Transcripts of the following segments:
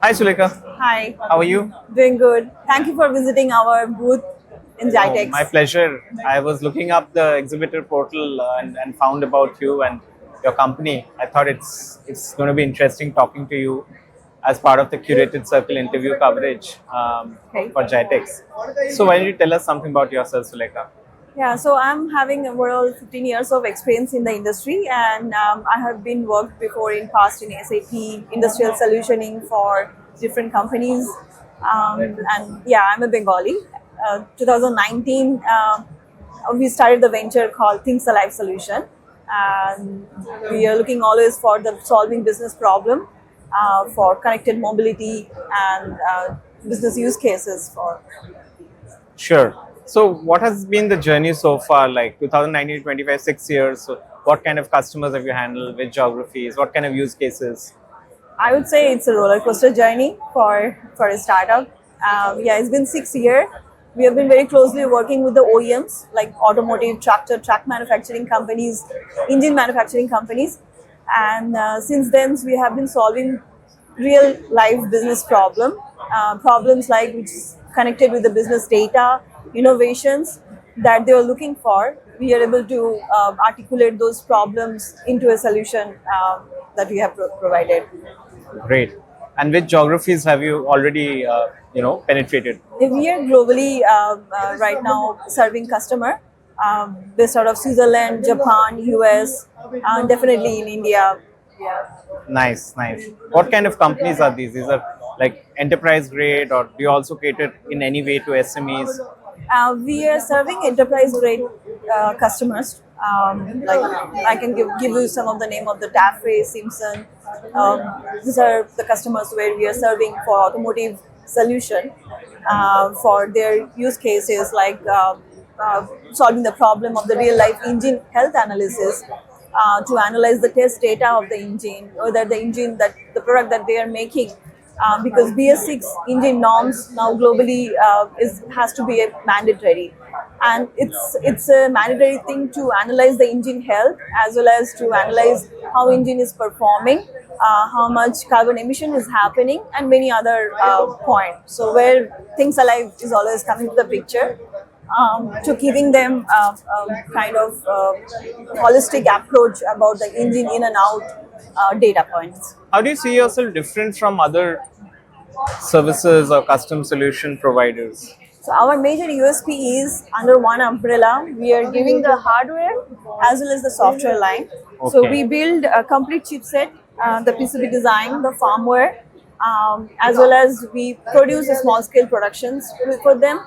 Hi Sulekha, Hi, how are you? doing good. Thank you for visiting our booth in Oh, Jitex. my pleasure. I was looking up the exhibitor portal and found about you and your company. I thought it's going to be interesting talking to you as part of the curated circle interview coverage Okay. for Jitex. So why don't you tell us something about yourself, Sulekha? Yeah, so I'm having overall 15 years of experience in the industry, and I have been worked before in past in SAP industrial solutioning for different companies. And yeah, I'm a Bengali. 2019, we started the venture called Things Alive Solution, and we are looking always for the solving business problem for connected mobility and business use cases for. Sure. So what has been the journey so far, like 2019 to 25, 6 years? So what kind of customers have you handled, which geographies, what kind of use cases? I would say it's a roller coaster journey for a startup. Yeah, it's been 6 years. We have been very closely working with the OEMs like automotive, tractor, track manufacturing companies, engine manufacturing companies, and since then we have been solving real life business problems like which is connected with the business data, innovations that they are looking for. We are able to articulate those problems into a solution that we have provided. Great. And which geographies have you already, penetrated? We are globally right now serving customer based out of Switzerland, Japan, US, definitely in India. Yeah. Nice, nice. What kind of companies are these? These are like enterprise grade, or do you also cater in any way to SMEs? We are serving enterprise grade customers. Like I can give you some of the name of the Dafre, Simpson. These are the customers where we are serving for automotive solution for their use cases like solving the problem of the real life engine health analysis. To analyze the test data of the engine or that the engine that the product that they are making because BS6 engine norms now globally is has to be a mandatory, and it's a mandatory thing to analyze the engine health as well as to analyze how engine is performing, how much carbon emission is happening, and many other points. So where Things Alive is always coming to the picture. To giving them kind of holistic approach about the engine in and out data points. How do you see yourself different from other services or custom solution providers? So our major USP is under one umbrella. We are giving the hardware as well as the software line. So Okay. we build a complete chipset, the PCB design, the firmware, as well as we produce a small scale productions for them,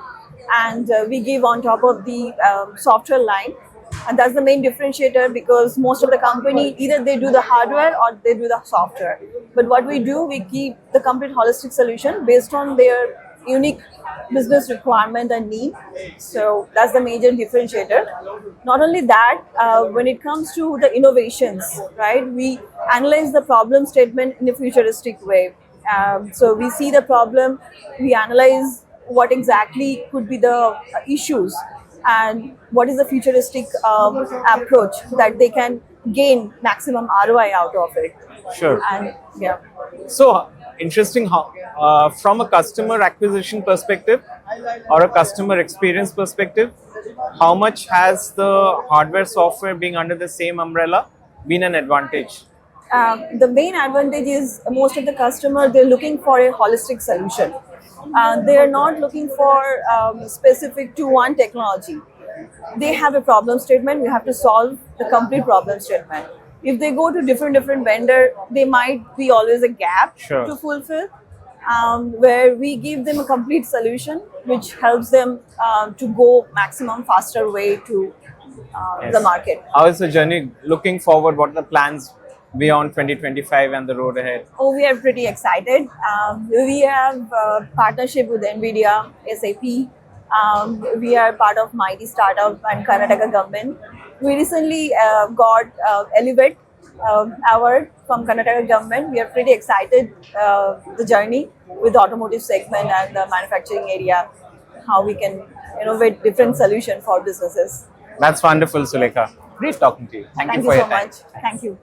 and we give on top of the software line. And that's the main differentiator because most of the company either they do the hardware or they do the software. But what we do, we keep the complete holistic solution based on their unique business requirement and need. So that's the major differentiator. Not only that, when it comes to the innovations, right, we analyze the problem statement in a futuristic way. So we see the problem, we analyze what exactly could be the issues and what is the futuristic approach that they can gain maximum ROI out of it. Sure. And yeah. So interesting. How, from a customer acquisition perspective or a customer experience perspective, how much has the hardware software being under the same umbrella been an advantage? The main advantage is most of the customer they're looking for a holistic solution. They are not looking for specific to one technology. They have a problem statement. We have to solve the complete problem statement. If they go to different vendor, they might be always a gap Sure. to fulfill. Where we give them a complete solution, which helps them to go maximum faster way to the Yes. market. How is the journey looking forward? What are the plans beyond 2025 and the road ahead? Oh, we are pretty excited. We have partnership with NVIDIA, SAP. We are part of Mighty Startup and Karnataka government. We recently got Elevate award from Karnataka government. We are pretty excited the journey with the automotive segment and the manufacturing area, how we can innovate different solution for businesses. That's wonderful, Sulekha. Great talking to you. Thank you Thank for you your so time. much. Thank you.